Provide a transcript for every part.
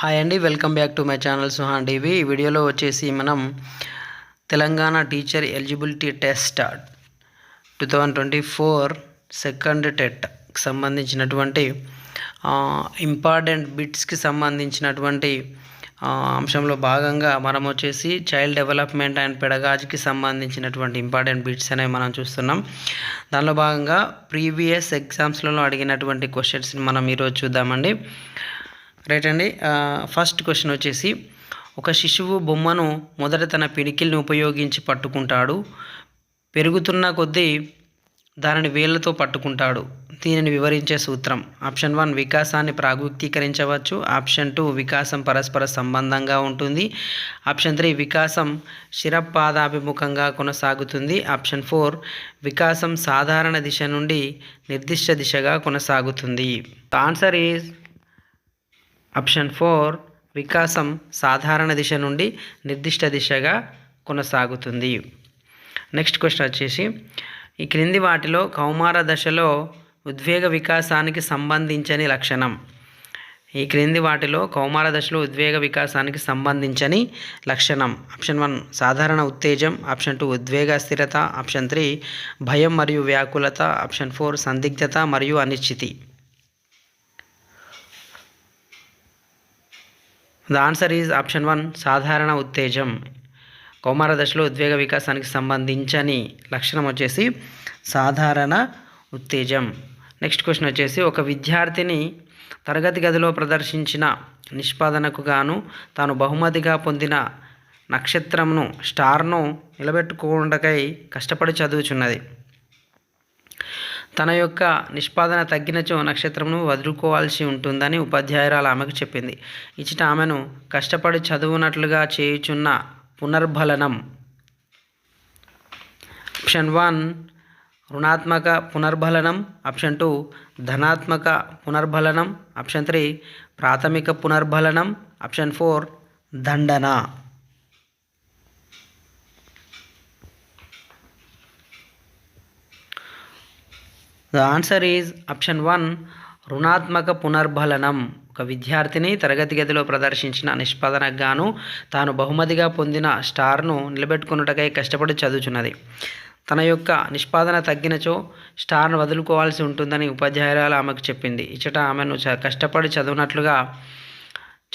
Hi అండి, welcome back to my channel Suhan TV. ఈ వీడియోలో వచ్చేసి మనం Telangana teacher eligibility test 2024 second టెట్కి సంబంధించినటువంటి ఇంపార్టెంట్ బిట్స్కి సంబంధించినటువంటి అంశంలో భాగంగా మనం వచ్చేసి చైల్డ్ డెవలప్మెంట్ అండ్ పెడగాజీకి సంబంధించినటువంటి ఇంపార్టెంట్ బిట్స్ అనేవి మనం చూస్తున్నాం. దానిలో భాగంగా ప్రీవియస్ ఎగ్జామ్స్లలో అడిగినటువంటి క్వశ్చన్స్ని మనం ఈరోజు చూద్దామండి. రైట్ అండి. ఫస్ట్ క్వశ్చన్ వచ్చేసి, ఒక శిశువు బొమ్మను మొదట తన పిడికిల్ని ఉపయోగించి పట్టుకుంటాడు, పెరుగుతున్న కొద్దీ దానిని వేళ్లతో పట్టుకుంటాడు. దీనిని వివరించే సూత్రం. ఆప్షన్ 1 వికాసాన్ని ప్రాగుక్తీకరించవచ్చు. ఆప్షన్ 2 వికాసం పరస్పర సంబంధంగా ఉంటుంది. ఆప్షన్ 3 వికాసం శిరపాదాభిముఖంగా కొనసాగుతుంది. ఆప్షన్ 4 వికాసం సాధారణ దిశ నుండి నిర్దిష్ట దిశగా కొనసాగుతుంది. ద ఆన్సర్ ఈజ్ ఆప్షన్ 4 వికాసం సాధారణ దిశ నుండి నిర్దిష్ట దిశగా కొనసాగుతుంది. నెక్స్ట్ క్వశ్చన్ వచ్చేసి, ఈ క్రింది వాటిలో కౌమార దశలో ఉద్వేగ వికాసానికి సంబంధించని లక్షణం. ఈ క్రింది వాటిలో కౌమార దశలో ఉద్వేగ వికాసానికి సంబంధించని లక్షణం. ఆప్షన్ 1 సాధారణ ఉత్తేజం. ఆప్షన్ 2 ఉద్వేగ స్థిరత. ఆప్షన్ 3 భయం మరియు వ్యాకులత. ఆప్షన్ 4 సందిగ్ధత మరియు అనిశ్చితి. ద ఆన్సర్ ఈజ్ ఆప్షన్ 1 సాధారణ ఉత్తేజం. కౌమార దశలో ఉద్వేగ వికాసానికి సంబంధించని లక్షణం వచ్చేసి సాధారణ ఉత్తేజం. నెక్స్ట్ క్వశ్చన్ వచ్చేసి, ఒక విద్యార్థిని తరగతి గదిలో ప్రదర్శించిన నిష్పాదనకు గాను తాను బహుమతిగా పొందిన నక్షత్రంను స్టార్ను నిలబెట్టుకోవడానికై కష్టపడి చదువుచున్నది. తన యొక్క నిష్పాదన తగ్గినచో నక్షత్రంను వదులుకోవాల్సి ఉంటుందని ఉపాధ్యాయురాలు ఆమెకు చెప్పింది. ఇచ్చట ఆమెను కష్టపడి చదువునట్లుగా చేయుచున్న పునర్బలనం. ఆప్షన్ 1 రుణాత్మక పునర్బలనం. ఆప్షన్ 2 ధనాత్మక పునర్బలనం. ఆప్షన్ 3 ప్రాథమిక పునర్బలనం. ఆప్షన్ 4 దండన. The answer is option 1 రుణాత్మక పునర్బలనం. ఒక విద్యార్థిని తరగతి గదిలో ప్రదర్శించిన నిష్పాదనకు గాను తాను బహుమతిగా పొందిన స్టార్ను నిలబెట్టుకున్నట్టుకై కష్టపడి చదువుచున్నది. తన యొక్క నిష్పాదన తగ్గినచో స్టార్ను వదులుకోవాల్సి ఉంటుందని ఉపాధ్యాయురాలు ఆమెకు చెప్పింది. ఇచ్చట ఆమెను కష్టపడి చదువునట్లుగా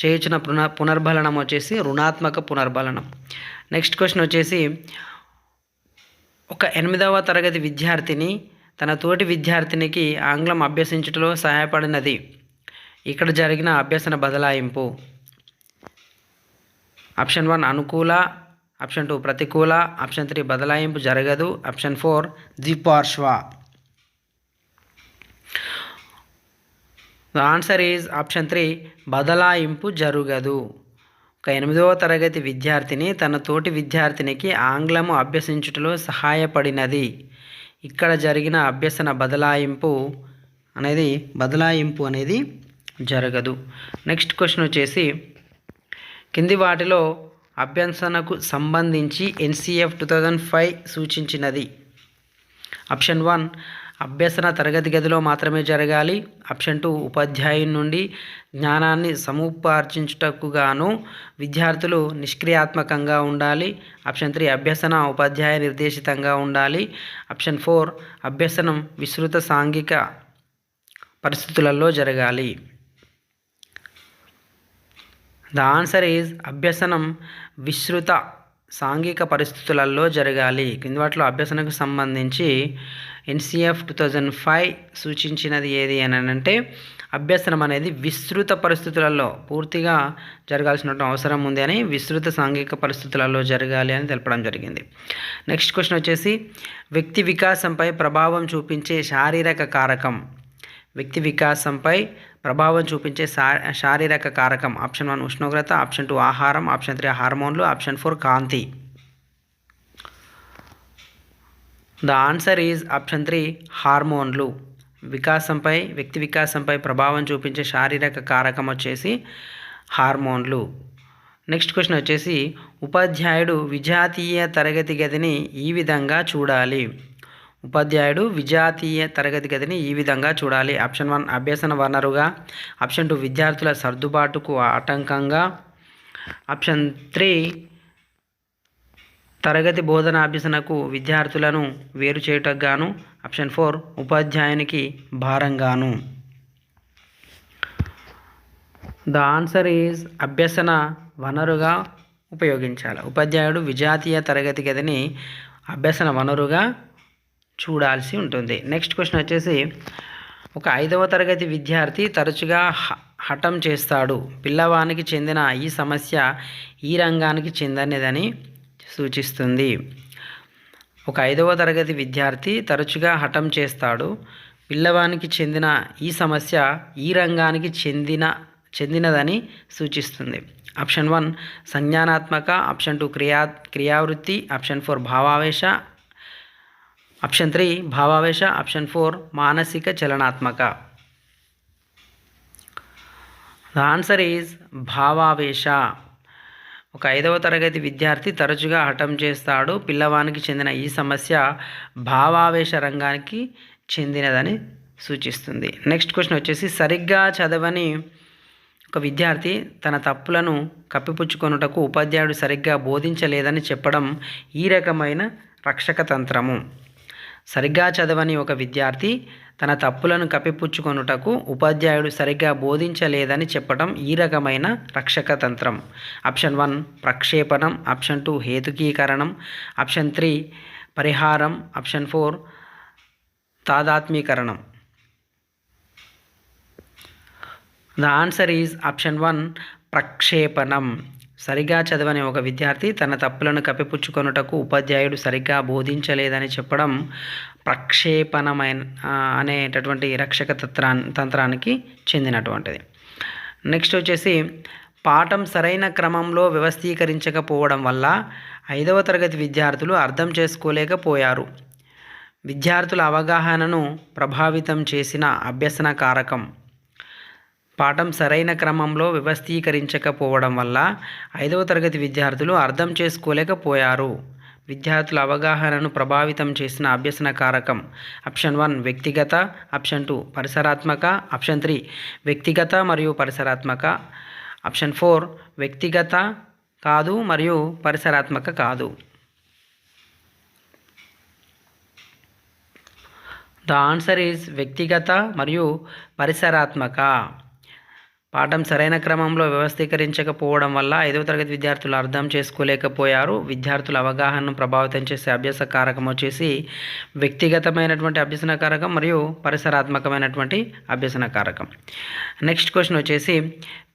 చేయుచున్న పునర్బలనం వచ్చేసి రుణాత్మక పునర్బలనం. నెక్స్ట్ క్వశ్చన్ వచ్చేసి, ఒక 8వ తరగతి విద్యార్థిని తన తోటి విద్యార్థినికి ఆంగ్లం అభ్యసించుటలో సహాయపడినది. ఇక్కడ జరిగిన అభ్యసన బదలాయింపు. ఆప్షన్ 1 అనుకూల. ఆప్షన్ 2 ప్రతికూల. ఆప్షన్ 3 బదలాయింపు జరగదు. ఆప్షన్ 4 ద్విపార్శ్వ. ద ఆన్సర్ ఈజ్ ఆప్షన్ 3 బదలాయింపు జరగదు. ఒక 8వ తరగతి విద్యార్థిని తన తోటి విద్యార్థినికి ఆంగ్లము అభ్యసించుటలో సహాయపడినది. ఇక్కడ జరిగిన అభ్యసన బదలాయింపు అనేది జరగదు. నెక్స్ట్ క్వశ్చన్ వచ్చేసి, కింది వాటిలో అభ్యసనకు సంబంధించి NCF 2005 సూచించినది. ఆప్షన్ 1 అభ్యసన తరగతి గదిలో మాత్రమే జరగాలి. ఆప్షన్ 2 ఉపాధ్యాయుని నుండి జ్ఞానాన్ని సముపార్జించుటకు గాను విద్యార్థులు నిష్క్రియాత్మకంగా ఉండాలి. ఆప్షన్ 3 అభ్యసన ఉపాధ్యాయ నిర్దేశితంగా ఉండాలి. ఆప్షన్ 4 అభ్యసనం విస్తృత సాంఘిక పరిస్థితులలో జరగాలి. ద ఆన్సర్ ఈజ్ అభ్యసనం విస్తృత సాంఘిక పరిస్థితులలో జరగాలి. కింది వాటిలో అభ్యసనకు సంబంధించి NCF 2005 సూచించినది ఏది అని అంటే అభ్యసనం అనేది విస్తృత పరిస్థితులలో పూర్తిగా జరగాల్సిన అవసరం ఉంది అని, విస్తృత సాంఘిక పరిస్థితులలో జరగాలి అని తెలపడం జరిగింది. నెక్స్ట్ క్వశ్చన్ వచ్చేసి, వ్యక్తి వికాసంపై ప్రభావం చూపించే శారీరక కారకం. వ్యక్తి వికాసంపై ప్రభావం చూపించే శారీరక కారకం. ఆప్షన్ 1 ఉష్ణోగ్రత. ఆప్షన్ 2 ఆహారం. ఆప్షన్ 3 హార్మోన్లు. ఆప్షన్ 4 కాంతి. ద ఆన్సర్ ఈజ్ ఆప్షన్ 3 హార్మోన్లు. వ్యక్తి వికాసంపై ప్రభావం చూపించే శారీరక కారకం వచ్చేసి హార్మోన్లు. నెక్స్ట్ క్వశ్చన్ వచ్చేసి, ఉపాధ్యాయుడు విజాతీయ తరగతి గదిని ఈ విధంగా చూడాలి. ఉపాధ్యాయుడు విజాతీయ తరగతి గదిని ఈ విధంగా చూడాలి. ఆప్షన్ 1 అభ్యసన వనరుగా, ఆప్షన్ 2 విద్యార్థుల సర్దుబాటుకు ఆటంకంగా, ఆప్షన్ 3 తరగతి బోధన అభ్యసనకు విద్యార్థులను వేరు చేయుటకు గాను, ఆప్షన్ 4 ఉపాధ్యాయునికి భారంగాను. ద ఆన్సర్ ఈజ్ అభ్యసన వనరుగా ఉపయోగించాలి. ఉపాధ్యాయుడు విజాతీయ తరగతి గదిని అభ్యసన వనరుగా చూడాల్సి ఉంటుంది. నెక్స్ట్ క్వశ్చన్ వచ్చేసి, ఒక 5వ తరగతి విద్యార్థి తరచుగా హఠం చేస్తాడు. పిల్లవానికి చెందిన ఈ సమస్య ఈ రంగానికి చెందనిదని సూచిస్తుంది. ఒక 5వ తరగతి విద్యార్థి తరచుగా హఠం చేస్తాడు. పిల్లవానికి చెందిన ఈ సమస్య ఈ రంగానికి చెందినదని సూచిస్తుంది. ఆప్షన్ 1 సంజ్ఞానాత్మక, ఆప్షన్ 2 క్రియావృత్తి, ఆప్షన్ 4 భావావేశ, ఆప్షన్ 3 భావావేశ, ఆప్షన్ 4 మానసిక చలనాత్మక. ద ఆన్సర్ ఈజ్ భావావేశ. ఒక 5వ తరగతి విద్యార్థి తరచుగా హఠం చేస్తాడు. పిల్లవానికి చెందిన ఈ సమస్య భావావేశ రంగానికి చెందినదని సూచిస్తుంది. నెక్స్ట్ క్వశ్చన్ వచ్చేసి, సరిగ్గా చదవని ఒక విద్యార్థి తన తప్పులను కప్పిపుచ్చుకొనుటకు ఉపాధ్యాయుడు సరిగ్గా బోధించలేదని చెప్పడం ఈ రకమైన రక్షక తంత్రము. సరిగ్గా చదవని ఒక విద్యార్థి తన తప్పులను కప్పిపుచ్చుకొనుటకు ఉపాధ్యాయుడు సరిగ్గా బోధించలేదని చెప్పడం ఈ రకమైన రక్షక తంత్రం. ఆప్షన్ 1 ప్రక్షేపణం, ఆప్షన్ 2 హేతుకీకరణం, ఆప్షన్ 3 పరిహారం, ఆప్షన్ 4 తాదాత్మీకరణం. ద ఆన్సర్ ఈజ్ ఆప్షన్ 1 ప్రక్షేపణం. సరిగా చదవని ఒక విద్యార్థి తన తప్పులను కప్పిపుచ్చుకొనుటకు ఉపాధ్యాయుడు సరిగ్గా బోధించలేదని చెప్పడం ప్రక్షేపణమైన అనేటటువంటి రక్షక తంత్రానికి చెందినటువంటిది. నెక్స్ట్ వచ్చేసి, పాఠం సరైన క్రమంలో వ్యవస్థీకరించకపోవడం వల్ల 5వ తరగతి విద్యార్థులు అర్థం చేసుకోలేకపోయారు. విద్యార్థుల అవగాహనను ప్రభావితం చేసిన అభ్యసన కారకం. పాఠం సరైన క్రమంలో వ్యవస్థీకరించకపోవడం వల్ల 5వ తరగతి విద్యార్థులు అర్థం చేసుకోలేకపోయారు. విద్యార్థుల అవగాహనను ప్రభావితం చేసిన అభ్యసన కారకం. ఆప్షన్ 1 వ్యక్తిగత, ఆప్షన్ 2 పరిసరాత్మక, ఆప్షన్ 3 వ్యక్తిగత మరియు పరిసరాత్మక, ఆప్షన్ 4 వ్యక్తిగత కాదు మరియు పరిసరాత్మక కాదు. ద ఆన్సర్ ఈజ్ వ్యక్తిగత మరియు పరిసరాత్మక. పాఠం సరైన క్రమంలో వ్యవస్థీకరించకపోవడం వల్ల 5వ తరగతి విద్యార్థులు అర్థం చేసుకోలేకపోయారు. విద్యార్థుల అవగాహనను ప్రభావితం చేసే అభ్యాస కారకం వచ్చేసి వ్యక్తిగతమైనటువంటి అభ్యసన కారకం మరియు పరిసరాత్మకమైనటువంటి అభ్యసన కారకం. నెక్స్ట్ క్వశ్చన్ వచ్చేసి,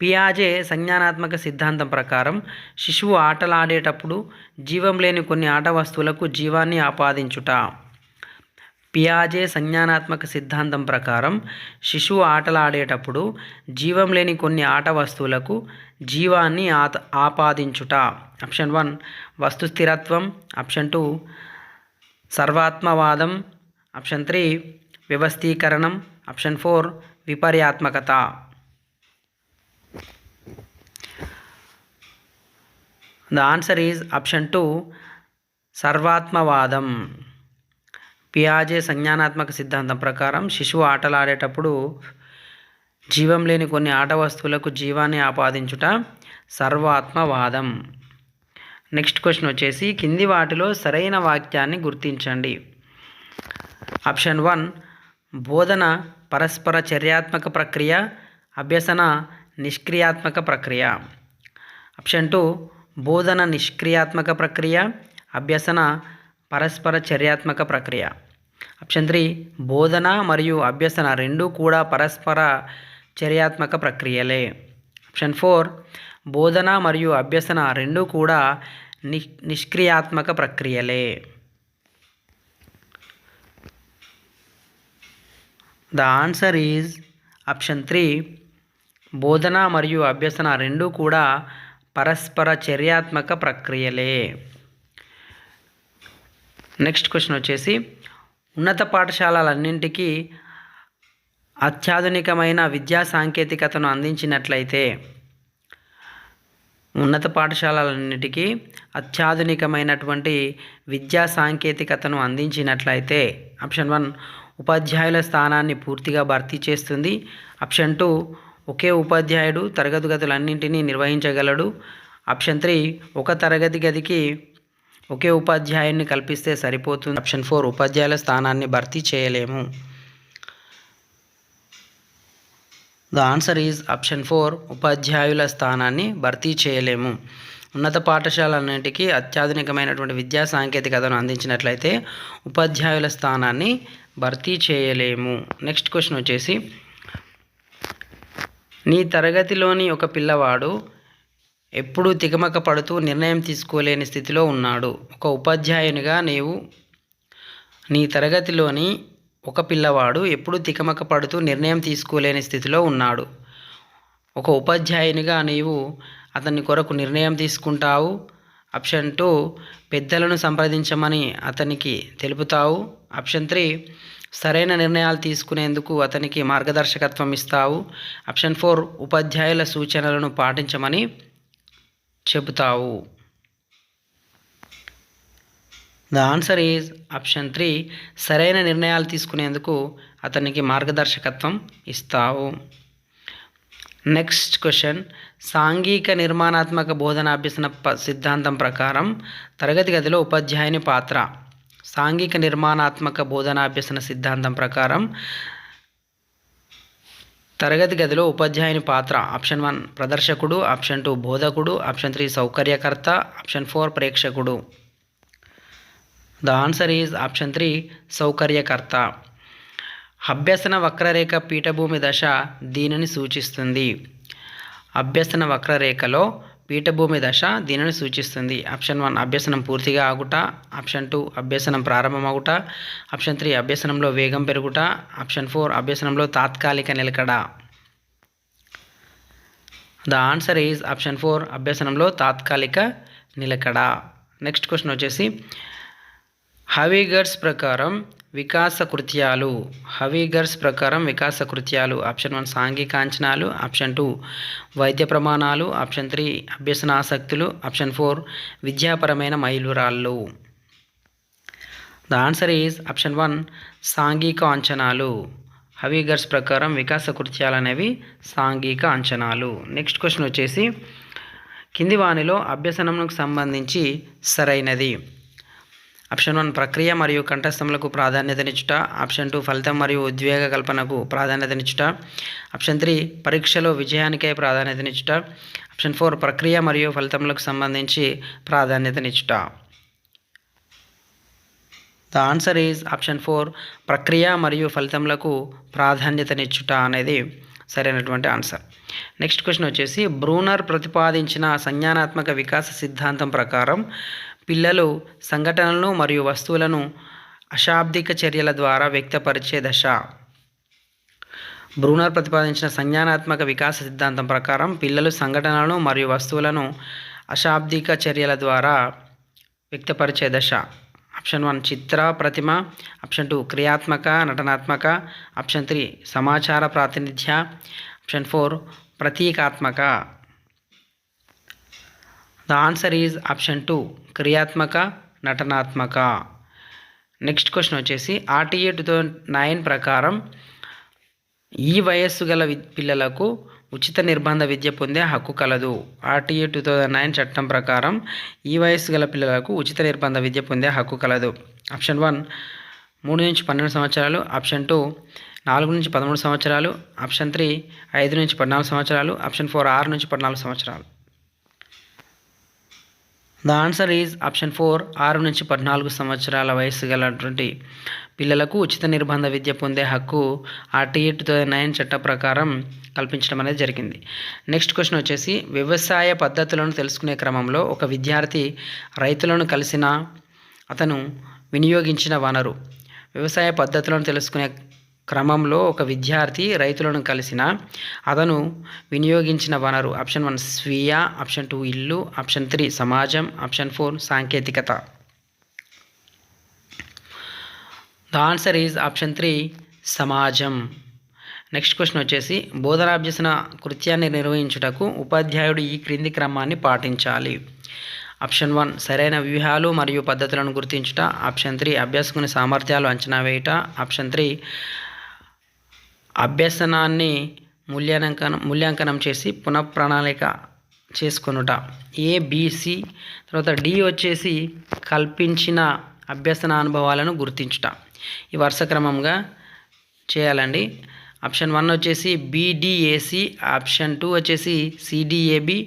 పియాజే సంజ్ఞానాత్మక సిద్ధాంతం ప్రకారం శిశువు ఆటలాడేటప్పుడు జీవం లేని కొన్ని ఆట వస్తువులకు జీవాన్ని ఆపాదించుట. పియాజే సంజ్ఞానాత్మక సిద్ధాంతం ప్రకారం శిశువు ఆటలాడేటప్పుడు జీవం లేని కొన్ని ఆట వస్తువులకు జీవాన్ని ఆపాదించుట. ఆప్షన్ 1 వస్తు స్థిరత్వం, ఆప్షన్ 2 సర్వాత్మవాదం, ఆప్షన్ 3 వ్యవస్థీకరణం, ఆప్షన్ 4 విపర్యాత్మకత. ద ఆన్సర్ ఈజ్ ఆప్షన్ 2 సర్వాత్మవాదం. పియాజే సంజ్ఞానాత్మక సిద్ధాంతం ప్రకారం శిశువు ఆటలాడేటప్పుడు జీవం లేని కొన్ని ఆట వస్తువులకు జీవాన్ని ఆపాదించుట సర్వాత్మవాదం. నెక్స్ట్ క్వశ్చన్ వచ్చేసి, కింది వాటిలో సరైన వాక్యాన్ని గుర్తించండి. ఆప్షన్ 1 బోధన పరస్పర చర్యాత్మక ప్రక్రియ, అభ్యసన నిష్క్రియాత్మక ప్రక్రియ. ఆప్షన్ 2 బోధన నిష్క్రియాత్మక ప్రక్రియ, అభ్యసన పరస్పర చర్యాత్మక ప్రక్రియ. ఆప్షన్ 3 బోధన మరియు అభ్యసన రెండూ కూడా పరస్పర చర్యాత్మక ప్రక్రియలే. ఆప్షన్ 4 బోధన మరియు అభ్యసన రెండూ కూడా నిష్క్రియాత్మక ప్రక్రియలే. ద ఆన్సర్ ఈజ్ ఆప్షన్ 3 బోధన మరియు అభ్యసన రెండూ కూడా పరస్పర చర్యాత్మక ప్రక్రియలే. నెక్స్ట్ క్వశ్చన్ వచ్చేసి, ఉన్నత పాఠశాలలన్నింటికీ అత్యాధునికమైన విద్యా సాంకేతికతను అందించినట్లయితే ఉన్నత పాఠశాలలన్నిటికీ అత్యాధునికమైనటువంటి విద్యా సాంకేతికతను అందించినట్లయితే ఆప్షన్ 1 ఉపాధ్యాయుల స్థానాన్ని పూర్తిగా భర్తీ చేస్తుంది. ఆప్షన్ 2 ఒకే ఉపాధ్యాయుడు తరగతి గదులన్నింటినీ నిర్వహించగలడు. ఆప్షన్ 3 ఒక తరగతి గదికి ఒకే ఉపాధ్యాయుడిని కల్పిస్తే సరిపోతుంది. ఆప్షన్ 4 ఉపాధ్యాయుల స్థానాన్ని భర్తీ చేయలేము. ద ఆన్సర్ ఈజ్ ఆప్షన్ 4 ఉపాధ్యాయుల స్థానాన్ని భర్తీ చేయలేము. ఉన్నత పాఠశాలన్నింటికీ అత్యాధునికమైనటువంటి విద్యా సాంకేతికతను అందించినట్లయితే ఉపాధ్యాయుల స్థానాన్ని భర్తీ చేయలేము. నెక్స్ట్ క్వశ్చన్ వచ్చేసి, నీ తరగతిలోని ఒక పిల్లవాడు ఎప్పుడూ తికమక పడుతూ నిర్ణయం తీసుకోలేని స్థితిలో ఉన్నాడు. ఒక ఉపాధ్యాయునిగా నీవు నీ తరగతిలోని ఒక పిల్లవాడు ఎప్పుడూ తికమక పడుతూ నిర్ణయం తీసుకోలేని స్థితిలో ఉన్నాడు. ఒక ఉపాధ్యాయునిగా నీవు అతని కొరకు నిర్ణయం తీసుకుంటావు. ఆప్షన్ 2 పెద్దలను సంప్రదించమని అతనికి తెలుపుతావు. ఆప్షన్ 3 సరైన నిర్ణయాలు తీసుకునేందుకు అతనికి మార్గదర్శకత్వం ఇస్తావు. ఆప్షన్ 4 ఉపాధ్యాయుల సూచనలను పాటించమని చెబుతావు. ద ఆన్సర్ ఈజ్ ఆప్షన్ 3 సరైన నిర్ణయాలు తీసుకునేందుకు అతనికి మార్గదర్శకత్వం ఇస్తావు. నెక్స్ట్ క్వశ్చన్, సాంఘిక నిర్మాణాత్మక బోధనాభ్యసన సిద్ధాంతం ప్రకారం తరగతి గదిలో ఉపాధ్యాయుని పాత్ర. సాంఘిక నిర్మాణాత్మక బోధనాభ్యసన సిద్ధాంతం ప్రకారం తరగతి గదిలో ఉపాధ్యాయుని పాత్ర. ఆప్షన్ 1 ప్రదర్శకుడు, ఆప్షన్ 2 బోధకుడు, ఆప్షన్ 3 సౌకర్యకర్త, ఆప్షన్ 4 ప్రేక్షకుడు. ద ఆన్సర్ ఈజ్ ఆప్షన్ 3 సౌకర్యకర్త. అభ్యసన వక్రరేఖ పీఠభూమి దశ దీనిని సూచిస్తుంది. అభ్యసన వక్రరేఖలో పీఠభూమి దశ దీనిని సూచిస్తుంది. ఆప్షన్ 1 అభ్యసనం పూర్తిగా ఆగుట, ఆప్షన్ 2 అభ్యసనం ప్రారంభమగుట, ఆప్షన్ 3 అభ్యసనంలో వేగం పెరుగుట, ఆప్షన్ 4 అభ్యసనంలో తాత్కాలిక నిలకడ. ద ఆన్సర్ ఈజ్ ఆప్షన్ 4 అభ్యసనంలో తాత్కాలిక నిలకడ. నెక్స్ట్ క్వశ్చన్ వచ్చేసి, హవిగర్స్ ప్రకారం వికాస కృత్యాలు. హవిగర్స్ ప్రకారం వికాస కృత్యాలు. ఆప్షన్ 1 సాంఘిక అంచనాలు, ఆప్షన్ 2 వైద్య ప్రమాణాలు, ఆప్షన్ 3 అభ్యసన ఆసక్తులు, ఆప్షన్ 4 విద్యాపరమైన మైలురాళ్ళు. ద ఆన్సర్ ఈజ్ ఆప్షన్ 1 సాంఘిక అంచనాలు. హవిగర్స్ ప్రకారం వికాస కృత్యాలు అనేవి సాంఘిక అంచనాలు. నెక్స్ట్ క్వశ్చన్ వచ్చేసి, కింది వానిలో అభ్యసనంకు సంబంధించి సరైనది. ఆప్షన్ 1 ప్రక్రియ మరియు కంఠస్థములకు ప్రాధాన్యతనిచ్చుట, ఆప్షన్ 2 ఫలితం మరియు ఉద్వేగ కల్పనకు ప్రాధాన్యతనిచ్చుట, ఆప్షన్ 3 పరీక్షలో విజయానికై ప్రాధాన్యతనిచ్చుట, ఆప్షన్ 4 ప్రక్రియ మరియు ఫలితములకు సంబంధించి ప్రాధాన్యతనిచ్చుట. ద ఆన్సర్ ఈజ్ ఆప్షన్ 4 ప్రక్రియ మరియు ఫలితములకు ప్రాధాన్యతనిచ్చుట అనేది సరైనటువంటి ఆన్సర్. నెక్స్ట్ క్వశ్చన్ వచ్చేసి, బ్రూనర్ ప్రతిపాదించిన సంజ్ఞానాత్మక వికాస సిద్ధాంతం ప్రకారం పిల్లలు సంఘటనలను మరియు వస్తువులను అశాబ్దిక చర్యల ద్వారా వ్యక్తపరిచే దశ. బ్రూనర్ ప్రతిపాదించిన సంజ్ఞానాత్మక వికాస సిద్ధాంతం ప్రకారం పిల్లలు సంఘటనలను మరియు వస్తువులను అశాబ్దిక చర్యల ద్వారా వ్యక్తపరిచే దశ. ఆప్షన్ 1 చిత్ర ప్రతిమ, ఆప్షన్ 2 క్రియాత్మక నటనాత్మక, ఆప్షన్ 3 సమాచార ప్రాతినిధ్య, ఆప్షన్ 4 ప్రతీకాత్మక. ద ఆన్సర్ ఈజ్ ఆప్షన్ 2 క్రియాత్మక నటనాత్మక. నెక్స్ట్ క్వశ్చన్ వచ్చేసి, RTA 2009 ప్రకారం ఈ వయస్సు గల పిల్లలకు ఉచిత నిర్బంధ విద్య పొందే హక్కు కలదు. RTA 2009 చట్టం ప్రకారం ఈ వయస్సు గల పిల్లలకు ఉచిత నిర్బంధ విద్య పొందే హక్కు కలదు. ఆప్షన్ 1 3 నుంచి 12 సంవత్సరాలు, ఆప్షన్ 2 4 నుంచి 13 సంవత్సరాలు, ఆప్షన్ 3 5 నుంచి 14 సంవత్సరాలు, ఆప్షన్ 4 6 నుంచి 14 సంవత్సరాలు. ద ఆన్సర్ ఈజ్ ఆప్షన్ 4 6 నుంచి 14 సంవత్సరాల వయసు గలటువంటి పిల్లలకు ఉచిత నిర్బంధ విద్య పొందే హక్కు RTA 2009 చట్ట ప్రకారం కల్పించడం అనేది జరిగింది. నెక్స్ట్ క్వశ్చన్ వచ్చేసి, వ్యవసాయ పద్ధతులను తెలుసుకునే క్రమంలో ఒక విద్యార్థి రైతులను కలిసిన అతను వినియోగించిన వనరు. వ్యవసాయ పద్ధతులను తెలుసుకునే క్రమంలో ఒక విద్యార్థి రైతులను కలిసిన అతను వినియోగించిన వనరు. ఆప్షన్ 1 స్వీయ, ఆప్షన్ 2 ఇల్లు, ఆప్షన్ 3 సమాజం, ఆప్షన్ 4 సాంకేతికత. ద ఆన్సర్ ఈజ్ ఆప్షన్ 3 సమాజం. నెక్స్ట్ క్వశ్చన్ వచ్చేసి బోధనాభ్యసన కృత్యాన్ని నిర్వహించుటకు ఉపాధ్యాయుడు ఈ క్రింది క్రమాన్ని పాటించాలి. ఆప్షన్ 1 సరైన వ్యూహాలు మరియు పద్ధతులను గుర్తించుట. ఆప్షన్ 3 అభ్యాసకుని సామర్థ్యాలు అంచనా వేయుట. ఆప్షన్ 3 అభ్యసనాన్ని మూల్యాంకనం చేసి పునఃప్రణాళిక చేసుకొనుట. ఏబిసి. తర్వాత డి వచ్చేసి కల్పించిన అభ్యసన అనుభవాలను గుర్తించుట. ఈ వరుస క్రమంగా చేయాలండి. ఆప్షన్ 1 వచ్చేసి బిడిఏసి, ఆప్షన్ 2 వచ్చేసి సిడిఏబి,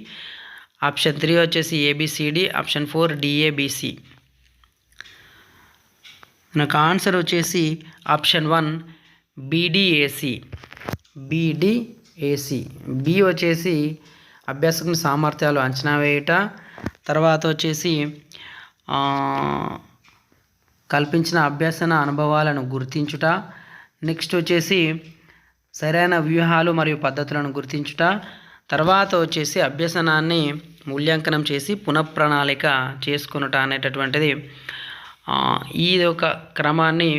ఆప్షన్ 3 వచ్చేసి ఏబిసిడి, ఆప్షన్ 4 డిఏబిసి. నాకు ఆన్సర్ వచ్చేసి ఆప్షన్ 1 బిడిఏసి. బిడిఏసి. బి వచ్చేసి అభ్యాసకుని సామర్థ్యాలు అంచనా వేయుట. తర్వాత వచ్చేసి కల్పించిన అభ్యసన అనుభవాలను గుర్తించుట. నెక్స్ట్ వచ్చేసి సరైన వ్యూహాలు మరియు పద్ధతులను గుర్తించుట. తర్వాత వచ్చేసి అభ్యసనాన్ని మూల్యాంకనం చేసి పునఃప్రణాళిక చేసుకొనుట అనేటటువంటిది ఈ ఒక క్రమాన్ని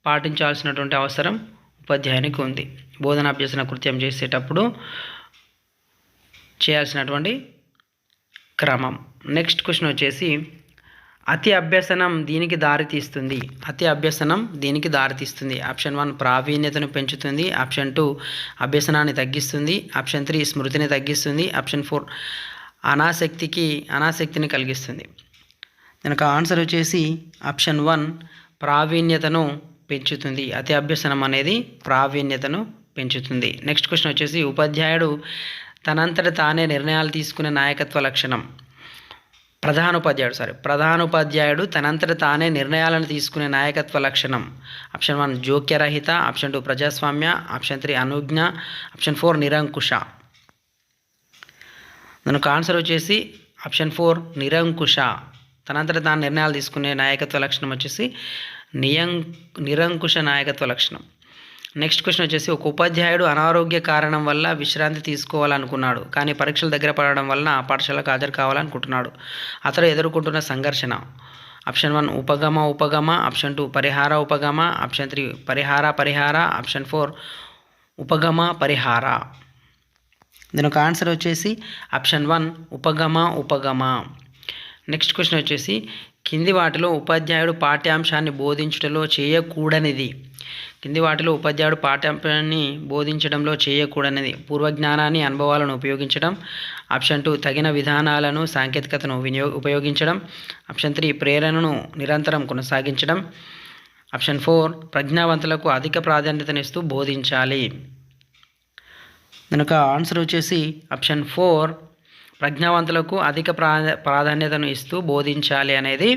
పాటించాల్సినటువంటి అవసరం ఉపాధ్యాయునికి ఉంది. బోధనాభ్యసన కృత్యం చేసేటప్పుడు చేయాల్సినటువంటి క్రమం. నెక్స్ట్ క్వశ్చన్ వచ్చేసి అతి అభ్యసనం దీనికి దారితీస్తుంది. అతి అభ్యసనం దీనికి దారితీస్తుంది. ఆప్షన్ 1 ప్రావీణ్యతను పెంచుతుంది. ఆప్షన్ 2 అభ్యసనాన్ని తగ్గిస్తుంది. ఆప్షన్ 3 స్మృతిని తగ్గిస్తుంది. ఆప్షన్ 4 అనాసక్తిని కలిగిస్తుంది. దీనికి ఆన్సర్ వచ్చేసి ఆప్షన్ 1 ప్రావీణ్యతను పెంచుతుంది. అతి అభ్యసనం అనేది ప్రావీణ్యతను పెంచుతుంది. నెక్స్ట్ క్వశ్చన్ వచ్చేసి ఉపాధ్యాయుడు తనంతట తానే నిర్ణయాలు తీసుకునే నాయకత్వ లక్షణం. ప్రధానోపాధ్యాయుడు తనంతట తానే నిర్ణయాలను తీసుకునే నాయకత్వ లక్షణం. ఆప్షన్ 1 జోక్యరహిత, ఆప్షన్ 2 ప్రజాస్వామ్య, ఆప్షన్ 3 అనుజ్ఞ, ఆప్షన్ 4 నిరంకుశ. దానికి ఆన్సర్ వచ్చేసి ఆప్షన్ 4 నిరంకుశ. తనంతట తాను నిర్ణయాలు తీసుకునే నాయకత్వ లక్షణం వచ్చేసి నిరంకుశ నాయకత్వ లక్షణం. నెక్స్ట్ క్వశ్చన్ వచ్చేసి ఒక ఉపాధ్యాయుడు అనారోగ్య కారణం వల్ల విశ్రాంతి తీసుకోవాలనుకున్నాడు, కానీ పరీక్షల దగ్గర పడడం వలన పాఠశాలకు హాజరు కావాలనుకుంటున్నాడు. అతడు ఎదుర్కొంటున్న సంఘర్షణ. ఆప్షన్ 1 ఉపగమ, ఆప్షన్ 2 పరిహార ఉపగమ, ఆప్షన్ 3 పరిహార, ఆప్షన్ 4 ఉపగమ పరిహార. దీనికి ఆన్సర్ వచ్చేసి ఆప్షన్ 1 ఉపగమ. నెక్స్ట్ క్వశ్చన్ వచ్చేసి కింది వాటిలో ఉపాధ్యాయుడు పాఠ్యాంశాన్ని బోధించడంలో చేయకూడనిది. బోధించడంలో చేయకూడనిది పూర్వజ్ఞానాన్ని, అనుభవాలను ఉపయోగించడం. ఆప్షన్ 2 తగిన విధానాలను, సాంకేతికతను ఉపయోగించడం. ఆప్షన్ 3 ప్రేరణను నిరంతరం కొనసాగించడం. ఆప్షన్ 4 ప్రజ్ఞావంతులకు అధిక ప్రాధాన్యతనిస్తూ బోధించాలి. కనుక ఆన్సర్ వచ్చేసి ఆప్షన్ 4 ప్రజ్ఞావంతులకు అధిక ప్రాధాన్యతను ఇస్తూ బోధించాలి అనేది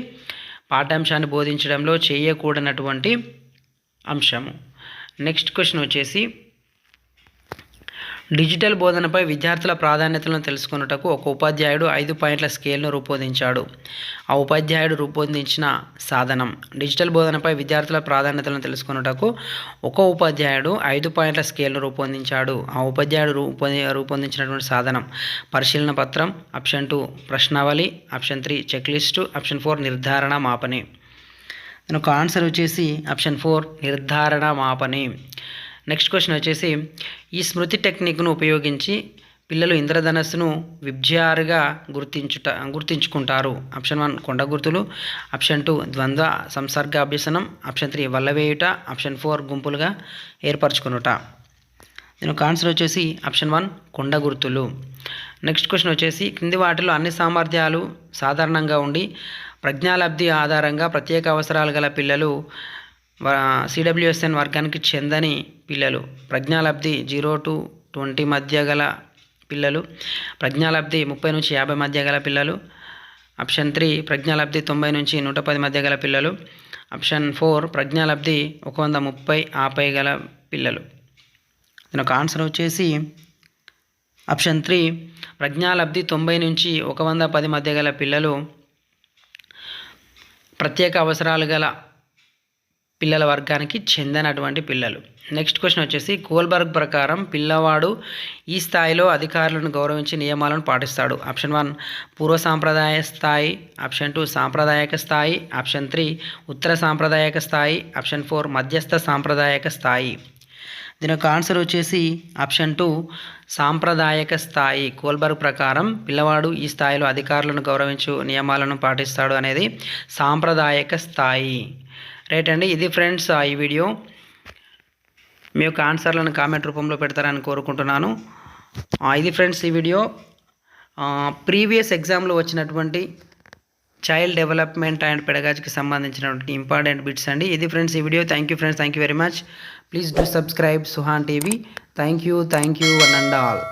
పాఠ్యాంశాన్ని బోధించడంలో చేయకూడనటువంటి అంశము. నెక్స్ట్ క్వశ్చన్ వచ్చేసి డిజిటల్ బోధనపై విద్యార్థుల ప్రాధాన్యతలను తెలుసుకొనుటకు ఒక ఉపాధ్యాయుడు 5 పాయింట్ల స్కేల్ను రూపొందించాడు. ఆ ఉపాధ్యాయుడు రూపొందించిన సాధనం. డిజిటల్ బోధనపై విద్యార్థుల ప్రాధాన్యతలను తెలుసుకొనుటకు ఒక ఉపాధ్యాయుడు 5 పాయింట్ల స్కేల్ను రూపొందించాడు. ఆ ఉపాధ్యాయుడు రూపొందించినటువంటి సాధనం పరిశీలన పత్రం, ఆప్షన్ 2 ప్రశ్నావళి, ఆప్షన్ 3 చెక్ లిస్టు, ఆప్షన్ 4 నిర్ధారణ మాపని. దానికి ఆన్సర్ వచ్చేసి ఆప్షన్ 4 నిర్ధారణ మాపని. నెక్స్ట్ క్వశ్చన్ వచ్చేసి ఈ స్మృతి టెక్నిక్ను ఉపయోగించి పిల్లలు ఇంద్రధనస్సును విబ్జిఆర్గా గుర్తించుకుంటారు. ఆప్షన్ 1 కొండ గుర్తులు, ఆప్షన్ 2 ద్వంద్వ సంసర్గ అభ్యసనం, ఆప్షన్ 3 వల్లవేయుట, ఆప్షన్ 4 గుంపులుగా ఏర్పరచుకునుట. దీనికి ఆన్సర్ వచ్చేసి ఆప్షన్ 1 కొండ గుర్తులు. నెక్స్ట్ క్వశ్చన్ వచ్చేసి కింది వాటిలో అన్ని సామర్థ్యాలు సాధారణంగా ఉండి ప్రజ్ఞాలబ్ధి ఆధారంగా ప్రత్యేక అవసరాలు గల పిల్లలు CWSN వర్గానికి చెందని పిల్లలు. ప్రజ్ఞాలబ్ధి 0 to 20 మధ్య గల పిల్లలు, ప్రజ్ఞాలబ్ధి 30 నుంచి 50 మధ్య గల పిల్లలు, ఆప్షన్ 3 ప్రజ్ఞాలబ్ధి 90 నుంచి 110 మధ్య గల పిల్లలు, ఆప్షన్ 4 ప్రజ్ఞాలబ్ధి 130 ఆపై గల పిల్లలు. దీనికి ఆన్సర్ వచ్చేసి ఆప్షన్ 3 ప్రజ్ఞాలబ్ధి 90 నుంచి 110 మధ్య గల పిల్లలు ప్రత్యేక అవసరాలు గల పిల్లల వర్గానికి చెందినటువంటి పిల్లలు. నెక్స్ట్ క్వశ్చన్ వచ్చేసి కోల్బర్గ్ ప్రకారం పిల్లవాడు ఈ స్థాయిలో అధికారులను గౌరవించి నియమాలను పాటిస్తాడు. ఆప్షన్ 1 పూర్వ సాంప్రదాయ స్థాయి, ఆప్షన్ 2 సాంప్రదాయక స్థాయి, ఆప్షన్ 3 ఉత్తర సాంప్రదాయక స్థాయి, ఆప్షన్ 4 మధ్యస్థ సాంప్రదాయక స్థాయి. దీని యొక్క ఆన్సర్ వచ్చేసి ఆప్షన్ 2 సాంప్రదాయక స్థాయి. కోల్బర్గ్ ప్రకారం పిల్లవాడు ఈ స్థాయిలో అధికారులను గౌరవించు నియమాలను పాటిస్తాడు అనేది సాంప్రదాయక స్థాయి. రైట్ అండి. ఇది ఫ్రెండ్స్ ఈ వీడియో. మీ యొక్క ఆన్సర్లను కామెంట్ రూపంలో పెడతారని కోరుకుంటున్నాను. ఇది ఫ్రెండ్స్ ఈ వీడియో. ప్రీవియస్ ఎగ్జామ్లో వచ్చినటువంటి చైల్డ్ డెవలప్మెంట్ అండ్ పెడగాజీకి సంబంధించినటువంటి ఇంపార్టెంట్ బిట్స్ అండి. ఇది ఫ్రెండ్స్ ఈ video. Thank you friends. Thank you very much. Please do subscribe Suhan TV. Thank you one and all.